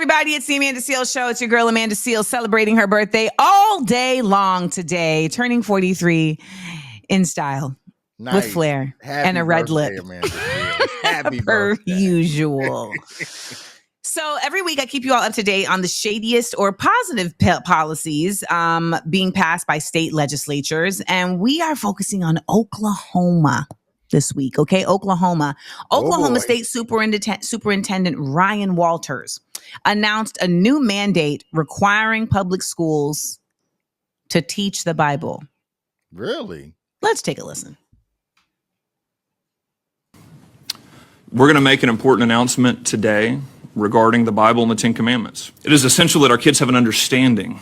everybody. It's the Amanda Seales Show. It's your girl, Amanda Seales, celebrating her birthday all day long today, turning 43 in style, with flair and a red lip. Amanda Seales. Happy per birthday. usual. So every week I keep you all up to date on the shadiest or positive policies being passed by state legislatures. And we are focusing on Oklahoma this week. Okay, Oklahoma State Superintendent Ryan Walters announced a new mandate requiring public schools to teach the Bible. Really? Let's take a listen. We're going to make an important announcement today regarding the Bible and the Ten Commandments. It is essential that our kids have an understanding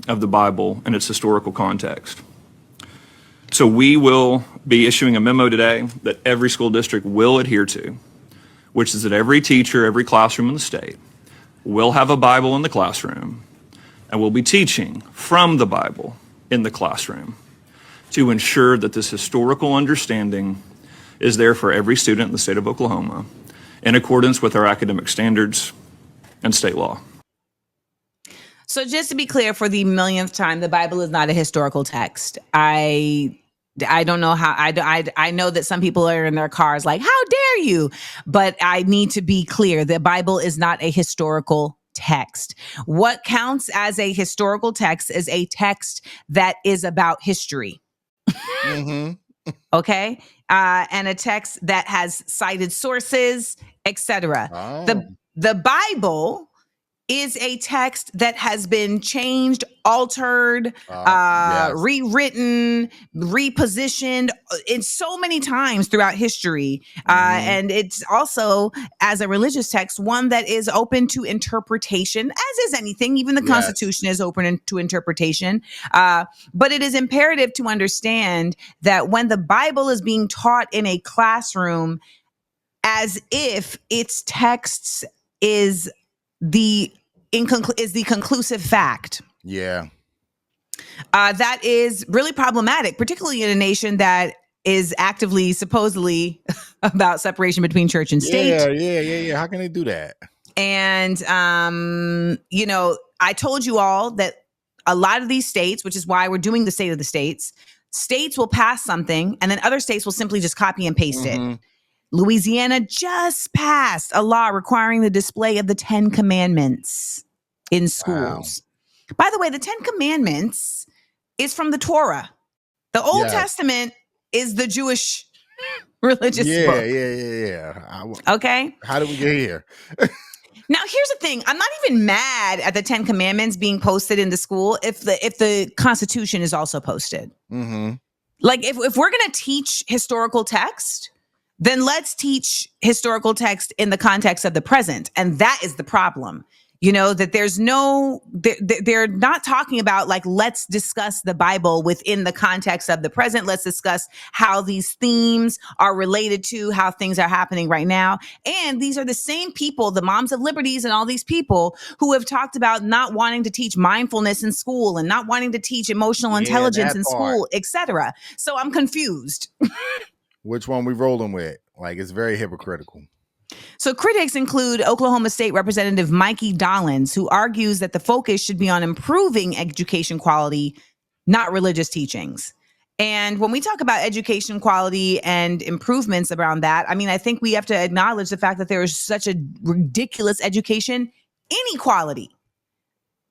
of the Bible and its historical context. So we will be issuing a memo today that every school district will adhere to, which is that every teacher, every classroom in the state will have a Bible in the classroom and will be teaching from the Bible in the classroom to ensure that this historical understanding is there for every student in the state of Oklahoma in accordance with our academic standards and state law. So just to be clear, for the millionth time, the Bible is not a historical text. I don't know how, I know that some people are in their cars like, how dare you? But I need to be clear, the Bible is not a historical text. What counts as a historical text is a text that is about history. Mm-hmm. Okay? And a text that has cited sources, etc. Oh. The Bible is a text that has been changed, altered, Yes. rewritten, repositioned in so many times throughout history. And it's also, as a religious text, one that is open to interpretation, as is anything. Even the Constitution is open to interpretation. But it is imperative to understand that when the Bible is being taught in a classroom, as if its texts is the conclusive fact. Yeah. That is really problematic, particularly in a nation that is actively, supposedly, about separation between church and state. Yeah. How can they do that? And, I told you all that a lot of these states, which is why we're doing the State of the States will pass something and then other states will simply just copy and paste it. Louisiana just passed a law requiring the display of the 10 Commandments in schools. Wow. By the way, the 10 Commandments is from the Torah. The Old Testament is the Jewish religious book. Yeah. Okay. How did we get here? Now, here's the thing. I'm not even mad at the 10 Commandments being posted in the school if the Constitution is also posted. Mm-hmm. Like, if we're going to teach historical text, then let's teach historical text in the context of the present. And that is the problem. That they're not talking about like, let's discuss the Bible within the context of the present. Let's discuss how these themes are related to how things are happening right now. And these are the same people, the Moms of Liberties and all these people who have talked about not wanting to teach mindfulness in school and not wanting to teach emotional intelligence in school, etc. So I'm confused. Which one we rolling with? Like, it's very hypocritical. So critics include Oklahoma State Representative Mikey Dollins, who argues that the focus should be on improving education quality, not religious teachings. And when we talk about education quality and improvements around that, I mean, I think we have to acknowledge the fact that there is such a ridiculous education inequality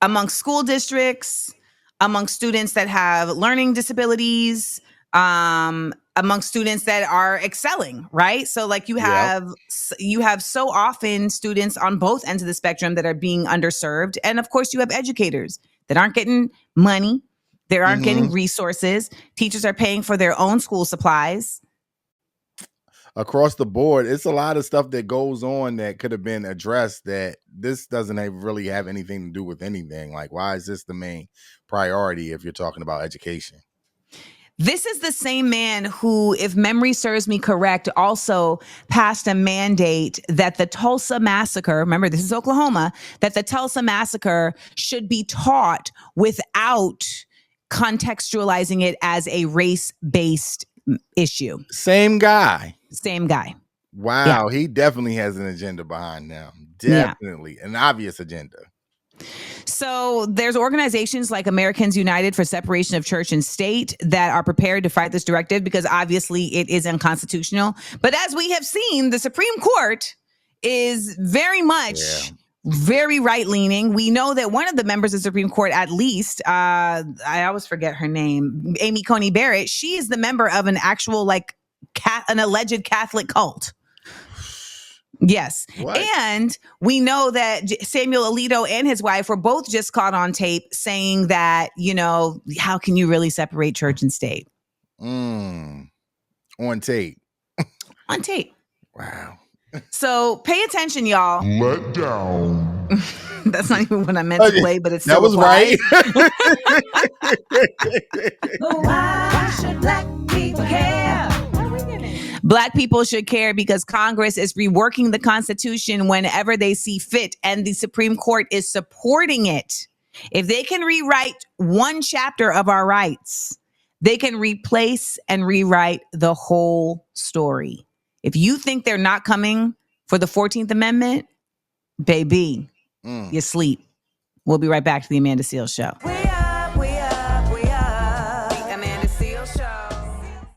among school districts, among students that have learning disabilities, among students that are excelling, right? So like you have so often students on both ends of the spectrum that are being underserved. And of course you have educators that aren't getting money. They aren't getting resources. Teachers are paying for their own school supplies. Across the board, it's a lot of stuff that goes on that could have been addressed that this doesn't really have anything to do with anything. Like, why is this the main priority if you're talking about education? This is the same man who, if memory serves me correct, also passed a mandate that the Tulsa Massacre, remember this is Oklahoma, that the Tulsa Massacre should be taught without contextualizing it as a race-based issue. Same guy. Same guy. Wow, he definitely has an agenda behind them. Definitely an obvious agenda. So there's organizations like Americans United for Separation of Church and State that are prepared to fight this directive because obviously it is unconstitutional. But as we have seen, the Supreme Court is very much very right-leaning. We know that one of the members of the Supreme Court, at least, I always forget her name, Amy Coney Barrett, she is the member of an actual, an alleged Catholic cult. Yes. What? And we know that Samuel Alito and his wife were both just caught on tape saying that, how can you really separate church and state? On tape. On tape. Wow. So pay attention, y'all. Let down. That's not even what I meant to play, but it's That still was applies. right. Why should black people care? Black people should care because Congress is reworking the Constitution whenever they see fit, and the Supreme Court is supporting it. If they can rewrite one chapter of our rights, they can replace and rewrite the whole story. If you think they're not coming for the 14th Amendment, baby, you sleep. We'll be right back to the Amanda Seales Show.